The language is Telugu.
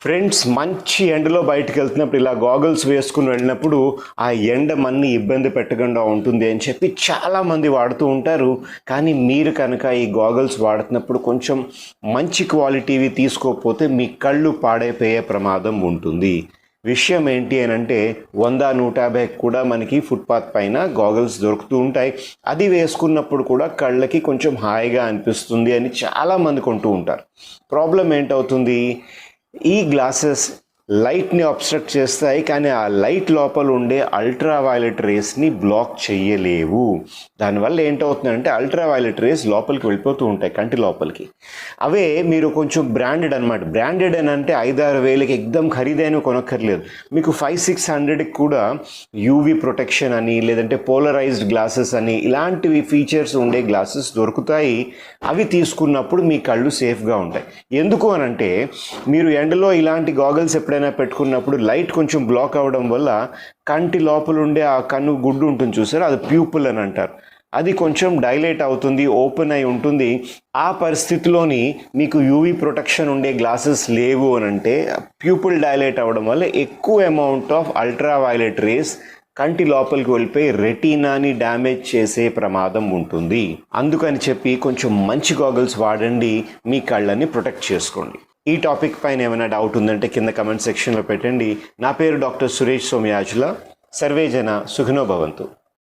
ఫ్రెండ్స్, మంచి ఎండలో బయటకు వెళ్తున్నప్పుడు ఇలా గాగల్స్ వేసుకుని వెళ్ళినప్పుడు ఆ ఎండ మన్ని ఇబ్బంది పెట్టకుండా ఉంటుంది అని చెప్పి చాలామంది వాడుతూ ఉంటారు. కానీ మీరు కనుక ఈ గాగల్స్ వాడుతున్నప్పుడు కొంచెం మంచి క్వాలిటీవి తీసుకోకపోతే మీ కళ్ళు పాడైపోయే ప్రమాదం ఉంటుంది. విషయం ఏంటి అని అంటే 100-150 కూడా మనకి ఫుట్పాత్ పైన గాగల్స్ దొరుకుతూ ఉంటాయి. అది వేసుకున్నప్పుడు కూడా కళ్ళకి కొంచెం హాయిగా అనిపిస్తుంది అని చాలామంది కొంటూ ఉంటారు. ప్రాబ్లం ఏంటవుతుంది, ఈ గ్లాసెస్ లైట్ని అబ్స్ట్రక్ట్ చేస్తాయి, కానీ ఆ లైట్ లోపల ఉండే అల్ట్రావైలెట్ రేస్ని బ్లాక్ చేయలేవు. దానివల్ల ఏంటవుతుందంటే అల్ట్రావైలెట్ రేస్ లోపలికి వెళ్ళిపోతూ ఉంటాయి కంటి లోపలికి. అవే మీరు కొంచెం బ్రాండెడ్ అనమాట. బ్రాండెడ్ అని అంటే 5-6 వేలకి ఎక్దమ్ ఖరీదైనవి కొనక్కర్లేదు. మీకు 500-600కి కూడా యూవీ ప్రొటెక్షన్ అని, లేదంటే పోలరైజ్డ్ గ్లాసెస్ అని, ఇలాంటివి ఫీచర్స్ ఉండే గ్లాసెస్ దొరుకుతాయి. అవి తీసుకున్నప్పుడు మీ కళ్ళు సేఫ్గా ఉంటాయి. ఎందుకు అనంటే మీరు ఎండలో ఇలాంటి గాగల్స్ ఎప్పుడైనా పెట్టుకున్నప్పుడు లైట్ కొంచెం బ్లాక్ అవ్వడం వల్ల కంటి లోపల ఉండే ఆ కన్ను గుడ్డు ఉంటుంది చూసారు, అది ప్యూపుల్ అని అంటారు. అది కొంచెం డైలేట్ అవుతుంది, ఓపెన్ అయి ఉంటుంది. ఆ పరిస్థితిలోని మీకు యూవీ ప్రొటెక్షన్ ఉండే గ్లాసెస్ లేవు అని అంటే ప్యూపుల్ డైలేట్ అవ్వడం వల్ల ఎక్కువ అమౌంట్ ఆఫ్ అల్ట్రావైలెట్ రేస్ కంటి లోపలికి వెళ్ళిపోయి రెటీనాని డ్యామేజ్ చేసే ప్రమాదం ఉంటుంది. అందుకని చెప్పి కొంచెం మంచి గాగల్స్ వాడండి, మీ కళ్ళని ప్రొటెక్ట్ చేసుకోండి. ఈ టాపిక్ పైన ఏమైనా డౌట్ ఉందంటే కింద కమెంట్ సెక్షన్లో పెట్టండి. నా పేరు డాక్టర్ సురేష్ సోమయాజుల. సర్వే జన సుఖినో భవంతు.